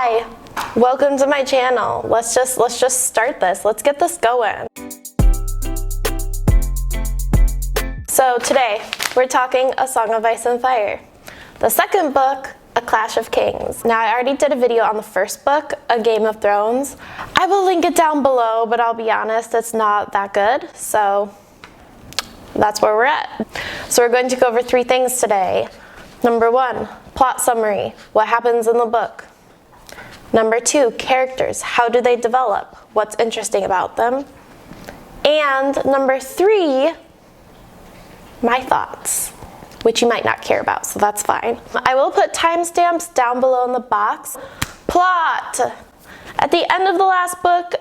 Hi, welcome to my channel. Let's just start this. Let's get this going. So today, we're talking A Song of Ice and Fire. The second book, A Clash of Kings. Now, I already did a video on the first book, A Game of Thrones. I will link it down below, but I'll be honest, it's not that good, so that's where we're at. So we're going to go over 3 things today. Number 1, plot summary. What happens in the book? Number 2, characters. How do they develop? What's interesting about them? And number 3, my thoughts, which you might not care about, so that's fine. I will put timestamps down below in the box. Plot. At the end of the last book,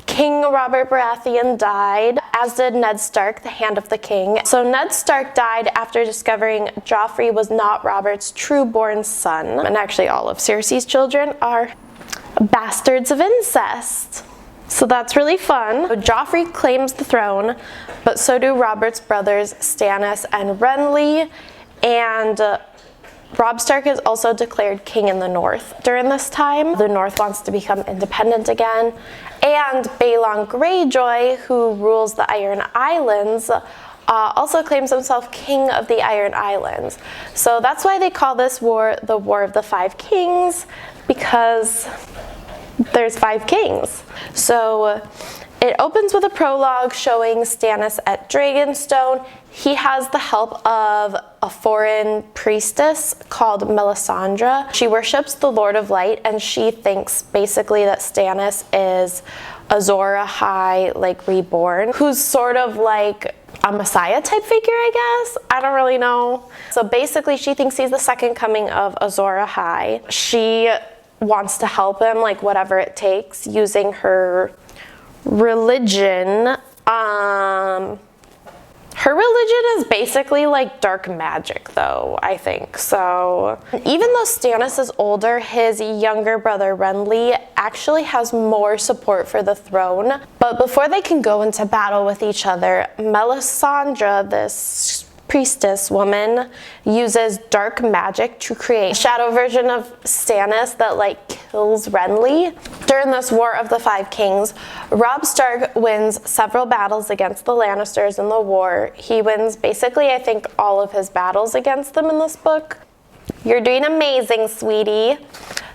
King Robert Baratheon died, as did Ned Stark, the Hand of the King. So Ned Stark died after discovering Joffrey was not Robert's true-born son. And actually all of Cersei's children are bastards of incest. So that's really fun. Joffrey claims the throne, but so do Robert's brothers Stannis and Renly, and Robb Stark is also declared king in the North. During this time, the North wants to become independent again, and Balon Greyjoy, who rules the Iron Islands, also claims himself king of the Iron Islands. So that's why they call this war the War of the Five Kings, because there's 5 kings. So it opens with a prologue showing Stannis at Dragonstone. He has the help of a foreign priestess called Melisandre. She worships the Lord of Light, and she thinks basically that Stannis is Azor Ahai, like reborn, who's sort of like a messiah type figure, I guess. I don't really know. So basically she thinks he's the second coming of Azor Ahai. She wants to help him, like whatever it takes, using her religion. Her religion is basically like dark magic, though, I think. So even though Stannis is older, his younger brother Renly actually has more support for the throne. But before they can go into battle with each other, Melisandre, this priestess woman, uses dark magic to create a shadow version of Stannis that like kills Renly. During this War of the Five Kings, Robb Stark wins several battles against the Lannisters in the war. He wins basically, I think, all of his battles against them in this book. You're doing amazing, sweetie.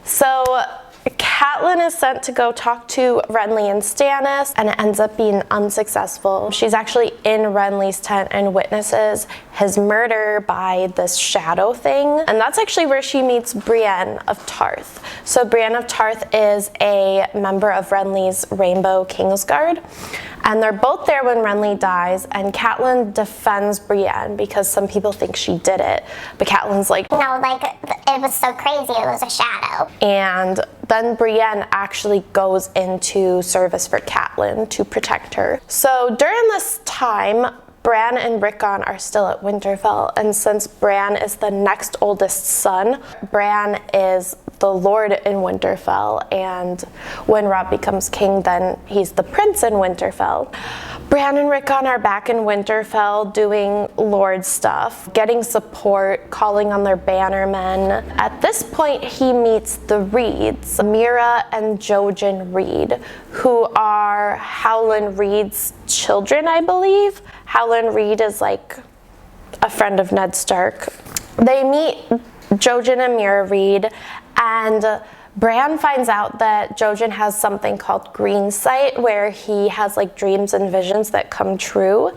So Catelyn is sent to go talk to Renly and Stannis, and it ends up being unsuccessful. She's actually in Renly's tent and witnesses his murder by this shadow thing, and that's actually where she meets Brienne of Tarth. So Brienne of Tarth is a member of Renly's Rainbow Kingsguard, and they're both there when Renly dies, and Catelyn defends Brienne because some people think she did it, but Catelyn's like, no, like, it was so crazy, it was a shadow. And then Brienne actually goes into service for Catelyn to protect her. So during this time, Bran and Rickon are still at Winterfell, and since Bran is the next oldest son, Bran is the lord in Winterfell, and when Robb becomes king, then he's the prince in Winterfell. Bran and Rickon are back in Winterfell doing lord stuff, getting support, calling on their bannermen. At this point, he meets the Reeds, Mira and Jojen Reed, who are Howland Reed's children, I believe. Howland Reed is like a friend of Ned Stark. They meet Jojen and Mira Reed, and Bran finds out that Jojen has something called green sight, where he has like dreams and visions that come true.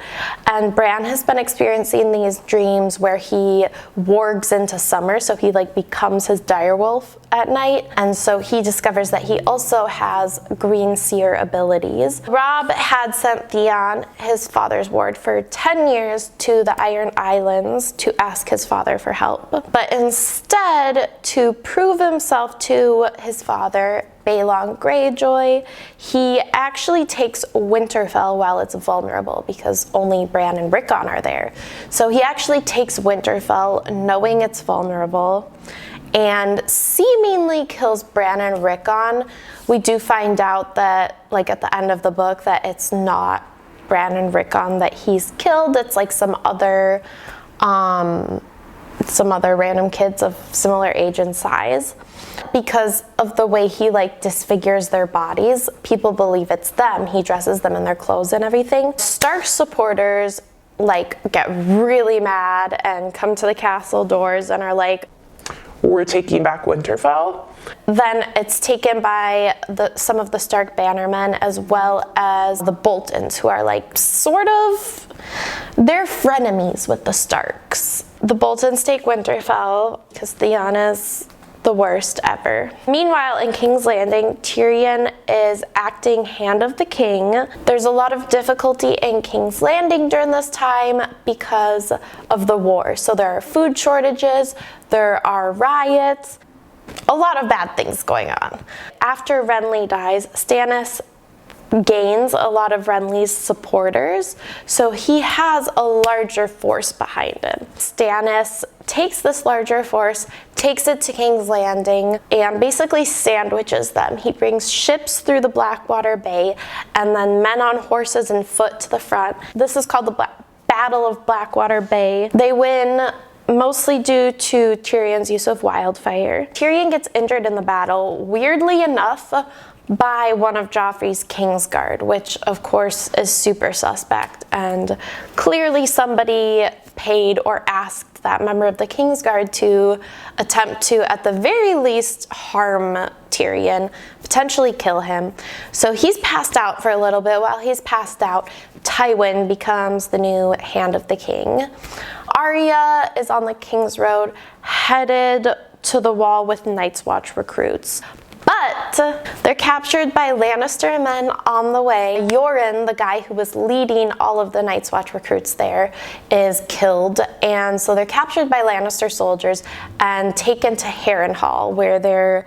And Bran has been experiencing these dreams where he wargs into summer, so he like becomes his direwolf at night. And so he discovers that he also has green seer abilities. Robb had sent Theon, his father's ward, for 10 years to the Iron Islands to ask his father for help. But instead, to prove himself to his father, Balon Greyjoy, he actually takes Winterfell while it's vulnerable because only Bran and Rickon are there. So he actually takes Winterfell knowing it's vulnerable and seemingly kills Bran and Rickon. We do find out that, like at the end of the book, that it's not Bran and Rickon that he's killed. It's like some other random kids of similar age and size. Because of the way he like disfigures their bodies, people believe it's them. He dresses them in their clothes and everything. Stark supporters like get really mad and come to the castle doors and are like, "We're taking back Winterfell." Then it's taken by some of the Stark bannermen as well as the Boltons, who are like sort of, they're frenemies with the Starks. The Boltons take Winterfell because Theon is the worst ever. Meanwhile, in King's Landing, Tyrion is acting Hand of the King. There's a lot of difficulty in King's Landing during this time because of the war. So there are food shortages, there are riots, a lot of bad things going on. After Renly dies, Stannis gains a lot of Renly's supporters, so he has a larger force behind him. Stannis takes this larger force, takes it to King's Landing, and basically sandwiches them. He brings ships through the Blackwater Bay, and then men on horses and foot to the front. This is called the Battle of Blackwater Bay. They win mostly due to Tyrion's use of wildfire. Tyrion gets injured in the battle, weirdly enough, by one of Joffrey's Kingsguard, which of course is super suspect, and clearly somebody paid or asked that member of the Kingsguard to attempt to, at the very least, harm Tyrion, potentially kill him. So he's passed out for a little bit. While he's passed out, Tywin becomes the new Hand of the King. Arya is on the King's Road, headed to the Wall with Night's Watch recruits. But they're captured by Lannister men on the way. Yoren, the guy who was leading all of the Night's Watch recruits there, is killed. And so they're captured by Lannister soldiers and taken to Harrenhal, where they're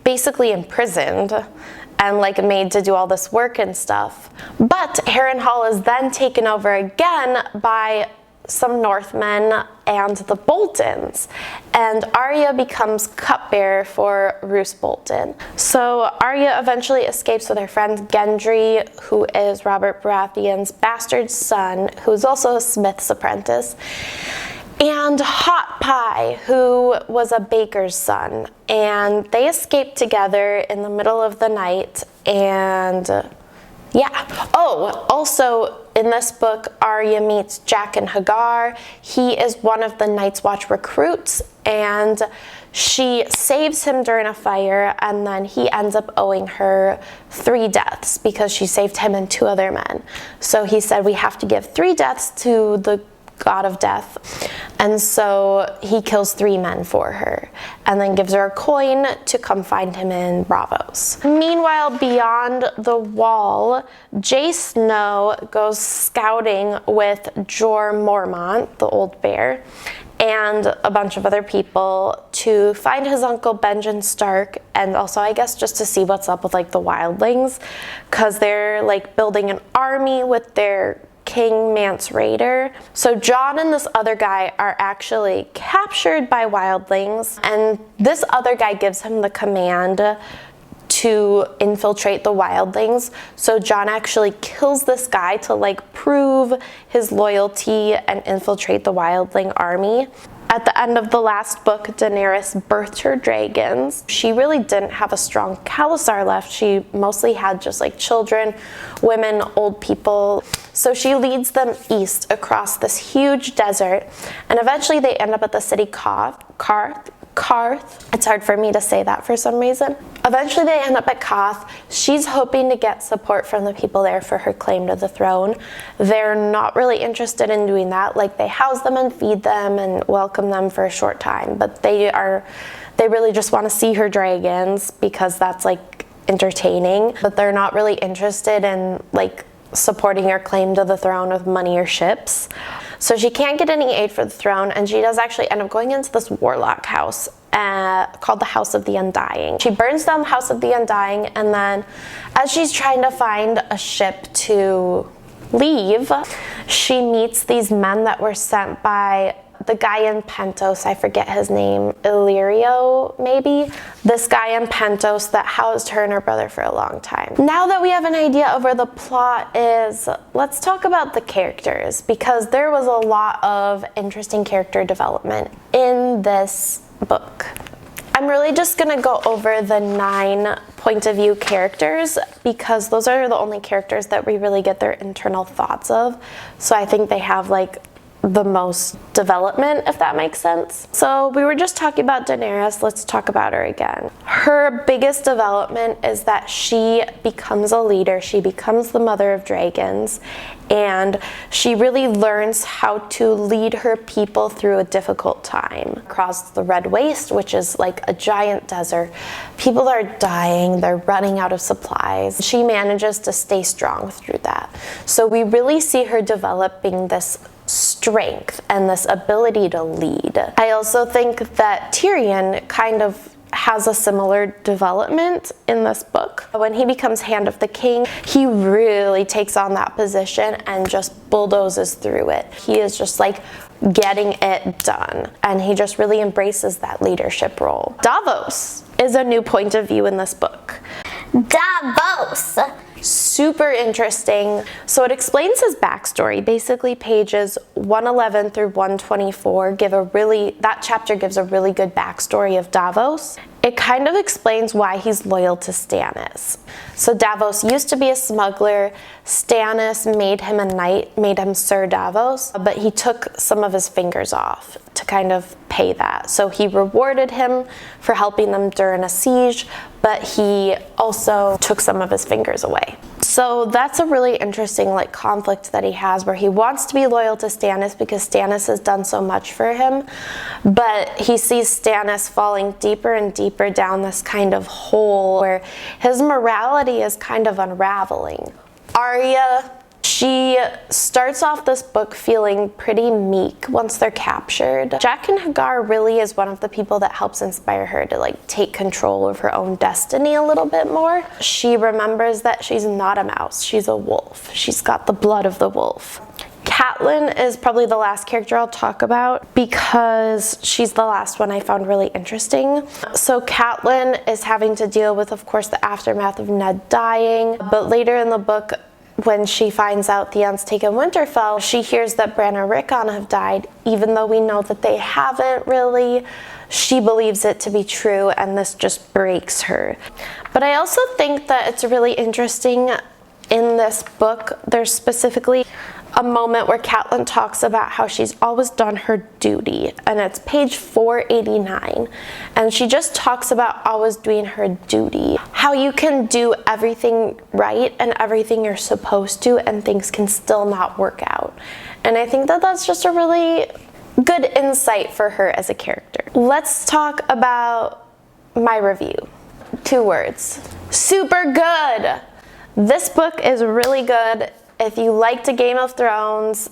basically imprisoned and like made to do all this work and stuff. But Harrenhal is then taken over again by some Northmen and the Boltons, and Arya becomes cupbearer for Roose Bolton. So Arya eventually escapes with her friend Gendry, who is Robert Baratheon's bastard son, who is also a smith's apprentice, and Hot Pie, who was a baker's son, and they escape together in the middle of the night. And yeah. Oh, also in this book, Arya meets Jack and Hagar. He is one of the Night's Watch recruits, and she saves him during a fire, and then he ends up owing her 3 deaths because she saved him and 2 other men. So he said, we have to give 3 deaths to the god of death, and so he kills 3 men for her and then gives her a coin to come find him in Braavos. Meanwhile, beyond the Wall, Jay Snow goes scouting with Jorah Mormont, the old bear, and a bunch of other people to find his uncle Benjen Stark, and also I guess just to see what's up with like the wildlings, because they're like building an army with their King Mance Rayder. So Jon and this other guy are actually captured by wildlings, and this other guy gives him the command to infiltrate the wildlings. So Jon actually kills this guy to like prove his loyalty and infiltrate the wildling army. At the end of the last book, Daenerys birthed her dragons. She really didn't have a strong Khalasar left. She mostly had just like children, women, old people. So she leads them east across this huge desert, and eventually they end up at the city Qarth. It's hard for me to say that for some reason. Eventually they end up at Qarth. She's hoping to get support from the people there for her claim to the throne. They're not really interested in doing that. Like, they house them and feed them and welcome them for a short time, but they really just want to see her dragons because that's like entertaining, but they're not really interested in like supporting her claim to the throne with money or ships. So she can't get any aid for the throne, and she does actually end up going into this warlock house called the House of the Undying. She burns down the House of the Undying, and then as she's trying to find a ship to leave, she meets these men that were sent by the guy in Pentos, I forget his name, Illyrio, maybe? This guy in Pentos that housed her and her brother for a long time. Now that we have an idea of where the plot is, let's talk about the characters, because there was a lot of interesting character development in this book. I'm really just gonna go over the 9 point of view characters because those are the only characters that we really get their internal thoughts of. So I think they have like the most development, if that makes sense. So we were just talking about Daenerys, let's talk about her again. Her biggest development is that she becomes a leader, she becomes the mother of dragons, and she really learns how to lead her people through a difficult time. Across the Red Waste, which is like a giant desert, people are dying, they're running out of supplies. She manages to stay strong through that. So we really see her developing this strength and this ability to lead. I also think that Tyrion kind of has a similar development in this book. When he becomes Hand of the King, he really takes on that position and just bulldozes through it. He is just like getting it done, and he just really embraces that leadership role. Davos is a new point of view in this book. Davos! Super interesting. So it explains his backstory. Basically pages 111 through 124 that chapter gives a really good backstory of Davos. It kind of explains why he's loyal to Stannis. So Davos used to be a smuggler. Stannis made him a knight, made him Sir Davos, but he took some of his fingers off to kind of pay that. So he rewarded him for helping them during a siege, but he also took some of his fingers away. So that's a really interesting like conflict that he has, where he wants to be loyal to Stannis because Stannis has done so much for him, but he sees Stannis falling deeper and deeper down this kind of hole where his morality is kind of unraveling. Arya, she starts off this book feeling pretty meek once they're captured. Jaqen H'ghar really is one of the people that helps inspire her to like take control of her own destiny a little bit more. She remembers that she's not a mouse, she's a wolf. She's got the blood of the wolf. Catelyn is probably the last character I'll talk about because she's the last one I found really interesting. So Catelyn is having to deal with, of course, the aftermath of Ned dying, but later in the book, when she finds out Theon's taken Winterfell, she hears that Bran and Rickon have died, even though we know that they haven't really. She believes it to be true, and this just breaks her. But I also think that it's really interesting in this book, there's specifically a moment where Catelyn talks about how she's always done her duty, and it's page 489, and she just talks about always doing her duty, how you can do everything right and everything you're supposed to and things can still not work out. And I think that that's just a really good insight for her as a character. Let's talk about my review. 2 words: super good. This book is really good. If you liked a Game of Thrones,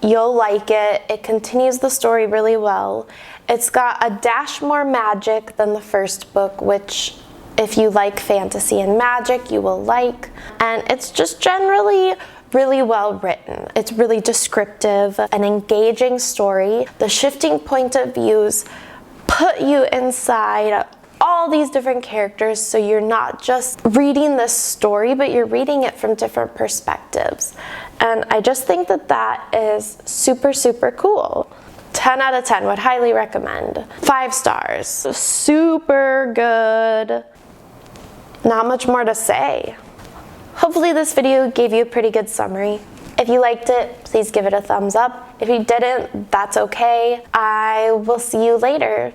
you'll like it. It continues the story really well. It's got a dash more magic than the first book, which if you like fantasy and magic, you will like. And it's just generally really well written. It's really descriptive, an engaging story. The shifting point of views put you inside all these different characters, so you're not just reading this story, but you're reading it from different perspectives. And I just think that that is super, super cool. 10 out of 10, would highly recommend. 5 stars. Super good. Not much more to say. Hopefully this video gave you a pretty good summary. If you liked it, please give it a thumbs up. If you didn't, that's okay. I will see you later.